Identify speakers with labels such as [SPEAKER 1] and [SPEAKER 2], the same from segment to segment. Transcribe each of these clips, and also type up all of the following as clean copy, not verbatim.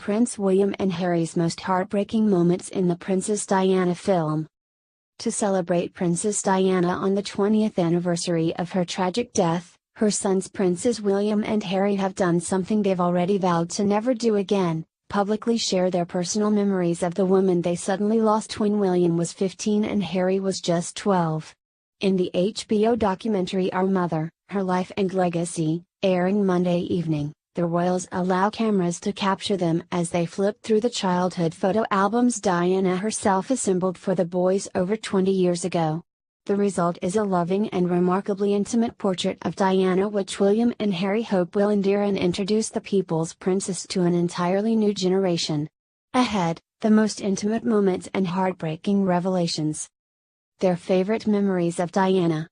[SPEAKER 1] Prince William and Harry's most heartbreaking moments in the Princess Diana film. To celebrate Princess Diana on the 20th anniversary of her tragic death, her sons Princes William and Harry have done something they've already vowed to never do again: publicly share their personal memories of the woman they suddenly lost when William was 15 and Harry was just 12. In the HBO documentary Our Mother, Her Life and Legacy, airing Monday evening, the royals allow cameras to capture them as they flip through the childhood photo albums Diana herself assembled for the boys over 20 years ago. The result is a loving and remarkably intimate portrait of Diana, which William and Harry hope will endear and introduce the people's princess to an entirely new generation. Ahead, the most intimate moments and heartbreaking revelations. Their favorite memories of Diana.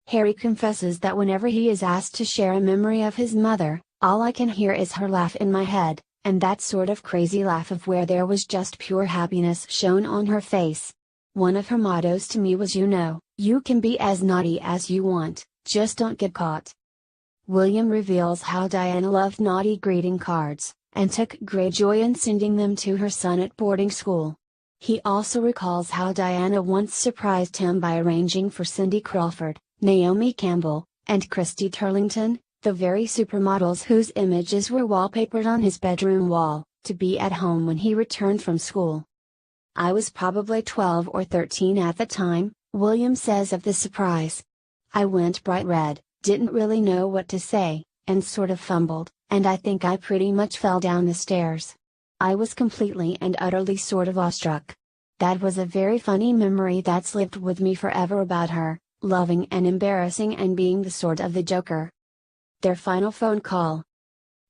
[SPEAKER 1] Harry confesses that whenever he is asked to share a memory of his mother, all I can hear is her laugh in my head, and that sort of crazy laugh of where there was just pure happiness shown on her face. One of her mottos to me was, you can be as naughty as you want, just don't get caught. William reveals how Diana loved naughty greeting cards, and took great joy in sending them to her son at boarding school. He also recalls how Diana once surprised him by arranging for Cindy Crawford, Naomi Campbell, and Christy Turlington, the very supermodels whose images were wallpapered on his bedroom wall, to be at home when he returned from school. I was probably 12 or 13 at the time, William says of the surprise. I went bright red, didn't really know what to say, and sort of fumbled, and I think I pretty much fell down the stairs. I was completely and utterly sort of awestruck. That was a very funny memory that's lived with me forever about her, loving and embarrassing and being the sort of the Joker. Their final phone call.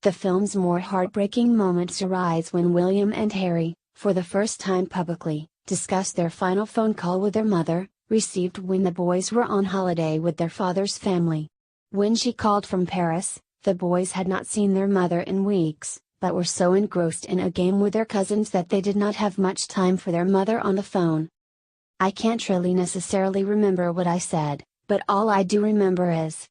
[SPEAKER 1] The film's more heartbreaking moments arise when William and Harry, for the first time publicly, discuss their final phone call with their mother, received when the boys were on holiday with their father's family. When she called from Paris, the boys had not seen their mother in weeks, but were so engrossed in a game with their cousins that they did not have much time for their mother on the phone. I can't really necessarily remember what I said, but all I do remember is,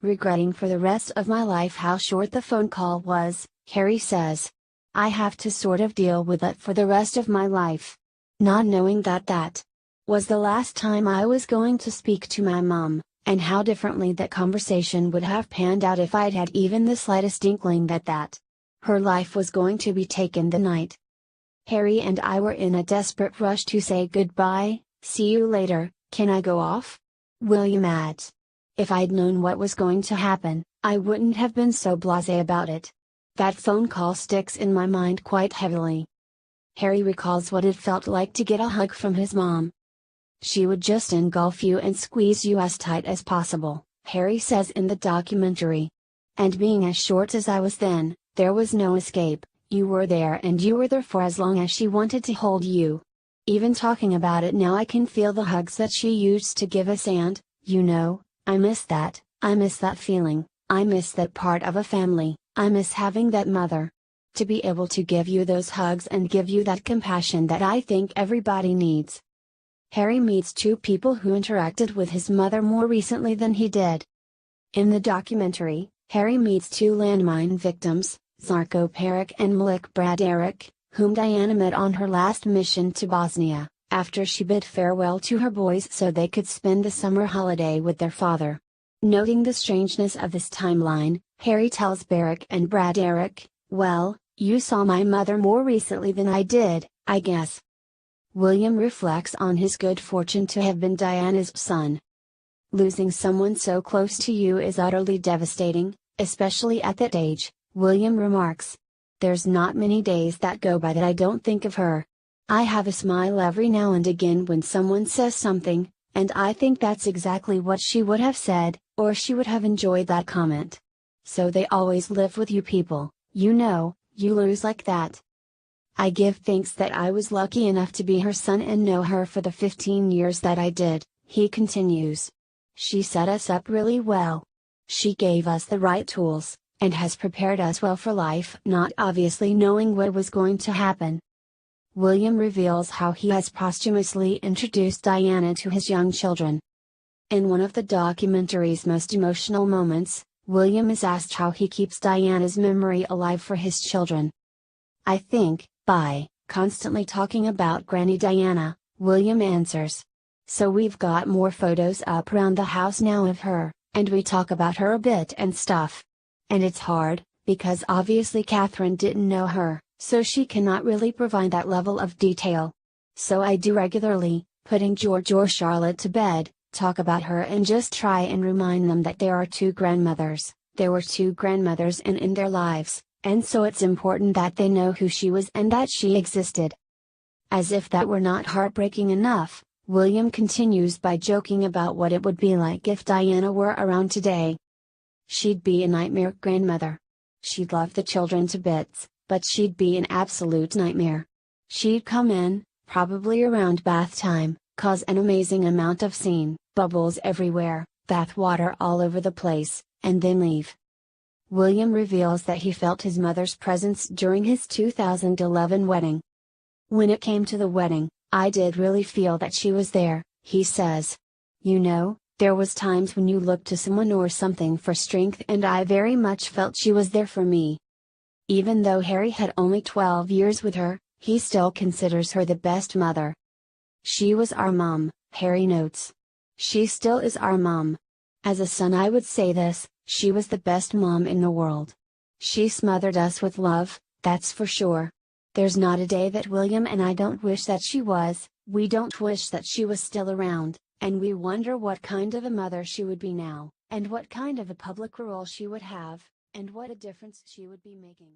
[SPEAKER 1] regretting for the rest of my life how short the phone call was, Harry says. I have to sort of deal with it for the rest of my life. Not knowing that was the last time I was going to speak to my mom, and how differently that conversation would have panned out if I'd had even the slightest inkling that her life was going to be taken the night. Harry and I were in a desperate rush to say goodbye. See you later, can I go off? William adds. If I'd known what was going to happen, I wouldn't have been so blasé about it. That phone call sticks in my mind quite heavily. Harry recalls what it felt like to get a hug from his mom. She would just engulf you and squeeze you as tight as possible, Harry says in the documentary. And being as short as I was then, there was no escape. You were there and you were there for as long as she wanted to hold you. Even talking about it now, I can feel the hugs that she used to give us, and, I miss that feeling, I miss that part of a family, I miss having that mother. To be able to give you those hugs and give you that compassion that I think everybody needs. Harry meets two people who interacted with his mother more recently than he did. In the documentary, Harry meets two landmine victims, Zarko Peric and Malik Braderick, whom Diana met on her last mission to Bosnia, after she bid farewell to her boys so they could spend the summer holiday with their father. Noting the strangeness of this timeline, Harry tells Beric and Braderick, "Well, you saw my mother more recently than I did, I guess." William reflects on his good fortune to have been Diana's son. Losing someone so close to you is utterly devastating, especially at that age, William remarks. There's not many days that go by that I don't think of her. I have a smile every now and again when someone says something, and I think that's exactly what she would have said, or she would have enjoyed that comment. So they always live with you people, you lose like that. I give thanks that I was lucky enough to be her son and know her for the 15 years that I did, he continues. She set us up really well. She gave us the right tools, and has prepared us well for life, not obviously knowing what was going to happen. William reveals how he has posthumously introduced Diana to his young children. In one of the documentary's most emotional moments, William is asked how he keeps Diana's memory alive for his children. I think, by constantly talking about Granny Diana, William answers. So we've got more photos up around the house now of her, and we talk about her a bit and stuff. And it's hard, because obviously Catherine didn't know her, so she cannot really provide that level of detail. So I do regularly, putting George or Charlotte to bed, talk about her and just try and remind them that there were two grandmothers in their lives, and so it's important that they know who she was and that she existed. As if that were not heartbreaking enough, William continues by joking about what it would be like if Diana were around today. She'd be a nightmare grandmother. She'd love the children to bits, but she'd be an absolute nightmare. She'd come in, probably around bath time, cause an amazing amount of scene, bubbles everywhere, bath water all over the place, and then leave. William reveals that he felt his mother's presence during his 2011 wedding. When it came to the wedding, I did really feel that she was there, he says. You know, there was times when you looked to someone or something for strength, and I very much felt she was there for me. Even though Harry had only 12 years with her, he still considers her the best mother. She was our mom, Harry notes. She still is our mom. As a son, I would say this: she was the best mom in the world. She smothered us with love, that's for sure. There's not a day that William and I don't wish that she was, we don't wish that she was still around, and we wonder what kind of a mother she would be now, and what kind of a public role she would have, and what a difference she would be making.